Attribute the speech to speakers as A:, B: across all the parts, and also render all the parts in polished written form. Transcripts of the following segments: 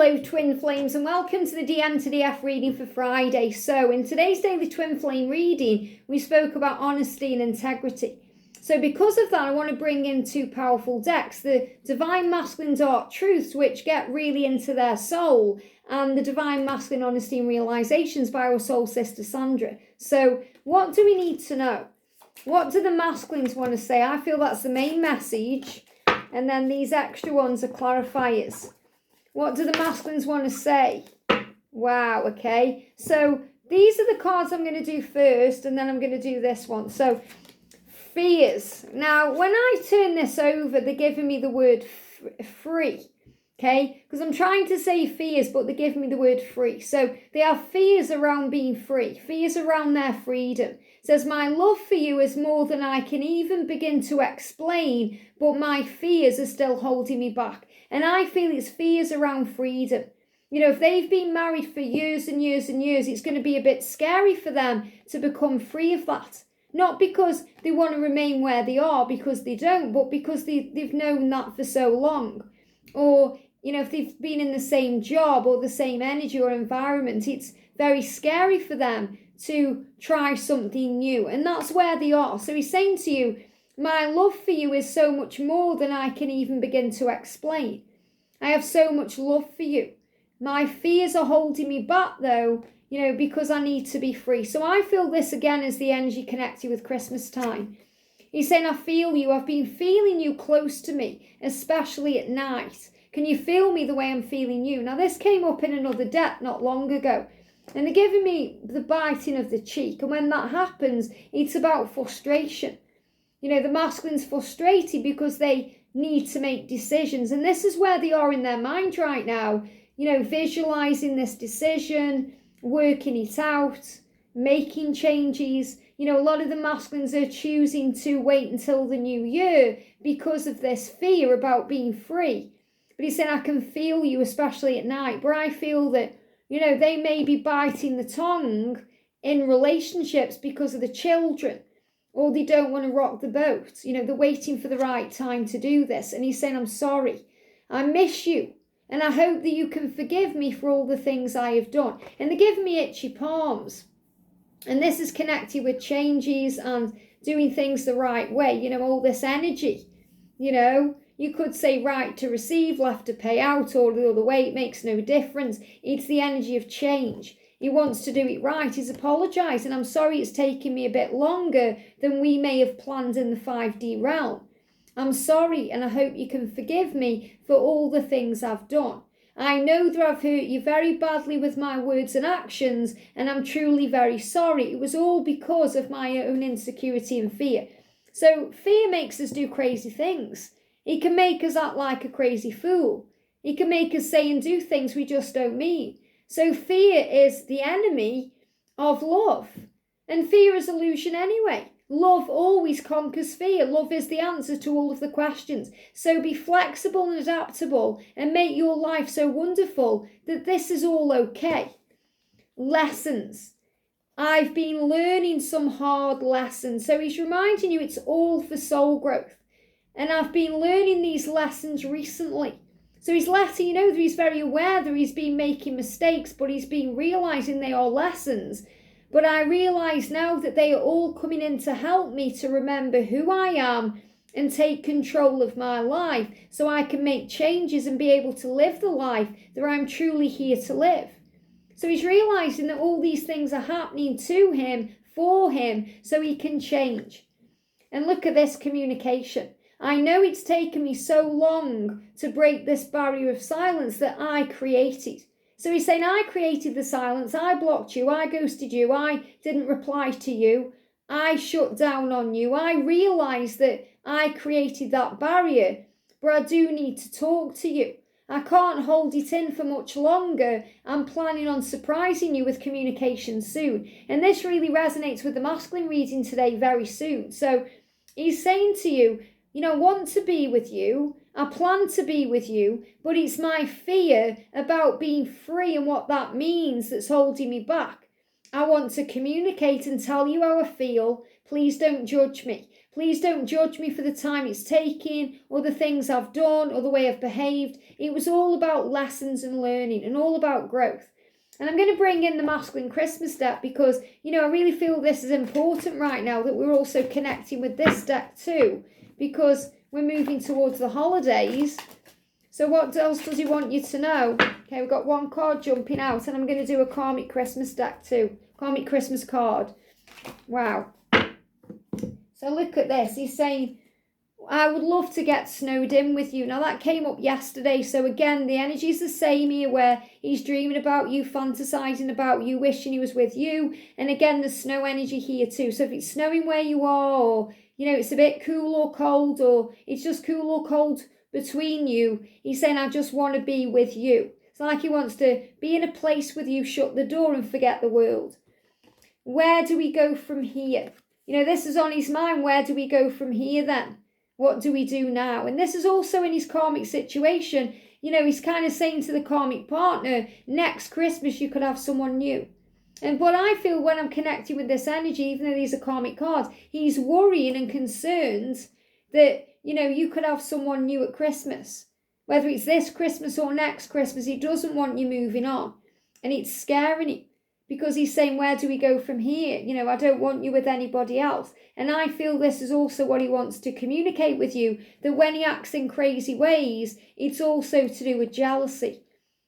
A: Hello twin flames and welcome to the DM to DF reading for Friday. So in today's daily twin flame reading, we spoke about honesty and integrity. So because of that, I want to bring in two powerful decks, the Divine Masculine Dark Truths, which get really into their soul, and the Divine Masculine Honesty and Realisations by our soul sister Sandra. So what do we need to know? What do the masculines want to say? I feel that's the main message, and then these extra ones are clarifiers. What do the masculines want to say? Wow, okay. So these are the cards I'm going to do first, and then I'm going to do this one. So fears. Now, when I turn this over, they're giving me the word free, okay? Because I'm trying to say fears, but they're giving me the word free. So they have fears around being free, fears around their freedom. It says, my love for you is more than I can even begin to explain, but my fears are still holding me back. And I feel it's fears around freedom. You know, if they've been married for years and years and years, it's going to be a bit scary for them to become free of that. Not because they want to remain where they are, because they don't, but because they've known that for so long. Or, you know, if they've been in the same job or the same energy or environment, it's very scary for them to try something new. And that's where they are. So he's saying to you, my love for you is so much more than I can even begin to explain. I have so much love for you. My fears are holding me back though, you know, because I need to be free. So I feel this again as the energy connected with Christmas time. He's saying, I feel you. I've been feeling you close to me, especially at night. Can you feel me the way I'm feeling you? Now this came up in another deck not long ago. And they're giving me the biting of the cheek. And when that happens, it's about frustration. You know, the masculine's frustrated because they need to make decisions. And this is where they are in their mind right now. You know, visualizing this decision, working it out, making changes. You know, a lot of the masculines are choosing to wait until the new year because of this fear about being free. But he's saying, I can feel you, especially at night. But I feel that, you know, they may be biting the tongue in relationships because of the children. Or they don't want to rock the boat. You know, they're waiting for the right time to do this. And he's saying, I'm sorry. I miss you. And I hope that you can forgive me for all the things I have done. And they're giving me itchy palms. And this is connected with changes and doing things the right way. You know, all this energy. You know, you could say right to receive, left to pay out, or the other way. It makes no difference. It's the energy of change. He wants to do it right. He's apologising. I'm sorry it's taken me a bit longer than we may have planned in the 5D realm. I'm sorry, and I hope you can forgive me for all the things I've done. I know that I've hurt you very badly with my words and actions, and I'm truly very sorry. It was all because of my own insecurity and fear. So fear makes us do crazy things. It can make us act like a crazy fool. It can make us say and do things we just don't mean. So fear is the enemy of love. And fear is illusion anyway. Love always conquers fear. Love is the answer to all of the questions. So be flexible and adaptable and make your life so wonderful that this is all okay. Lessons. I've been learning some hard lessons. So he's reminding you it's all for soul growth. And I've been learning these lessons recently. So he's letting you know that he's very aware that he's been making mistakes, but he's been realising they are lessons. But I realise now that they are all coming in to help me to remember who I am and take control of my life so I can make changes and be able to live the life that I'm truly here to live. So he's realising that all these things are happening to him, for him, so he can change. And look at this communication. I know it's taken me so long to break this barrier of silence that I created. So he's saying, I created the silence, I blocked you, I ghosted you, I didn't reply to you, I shut down on you. I realised that I created that barrier, but I do need to talk to you. I can't hold it in for much longer. I'm planning on surprising you with communication soon. And this really resonates with the masculine reading today very soon. So he's saying to you, you know, I want to be with you. I plan to be with you, but it's my fear about being free and what that means that's holding me back. I want to communicate and tell you how I feel. Please don't judge me. Please don't judge me for the time it's taking or the things I've done or the way I've behaved. It was all about lessons and learning and all about growth. And I'm going to bring in the masculine Christmas deck because, you know, I really feel this is important right now that we're also connecting with this deck too, because we're moving towards the holidays. So what else does he want you to know? Okay, we've got one card jumping out, and I'm going to do a Karmic Christmas deck too. Karmic Christmas card. Wow. So look at this. He's saying, I would love to get snowed in with you. Now that came up yesterday. So again, the energy's the same here where he's dreaming about you, fantasizing about you, wishing he was with you. And again, the snow energy here too. So if it's snowing where you are, or, you know, it's a bit cool or cold, or it's just cool or cold between you, he's saying, I just want to be with you. It's like he wants to be in a place with you, shut the door and forget the world. Where do we go from here? You know, this is on his mind. Where do we go from here then? What do we do now? And this is also in his karmic situation. You know, he's kind of saying to the karmic partner, next Christmas you could have someone new. And what I feel when I'm connecting with this energy, even though these are karmic cards, he's worrying and concerned that, you know, you could have someone new at Christmas. Whether it's this Christmas or next Christmas, he doesn't want you moving on. And it's scaring him. Because he's saying, where do we go from here? You know, I don't want you with anybody else. And I feel this is also what he wants to communicate with you, that when he acts in crazy ways, it's also to do with jealousy.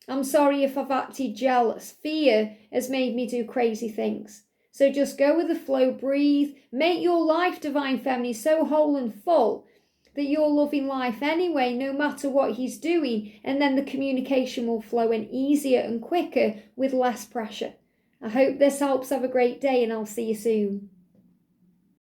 A: I'm sorry if I've acted jealous. Fear has made me do crazy things. So just go with the flow, breathe, make your life, Divine Feminine, so whole and full that you're loving life anyway, no matter what he's doing. And then the communication will flow in easier and quicker with less pressure. I hope this helps. Have a great day, and I'll see you soon.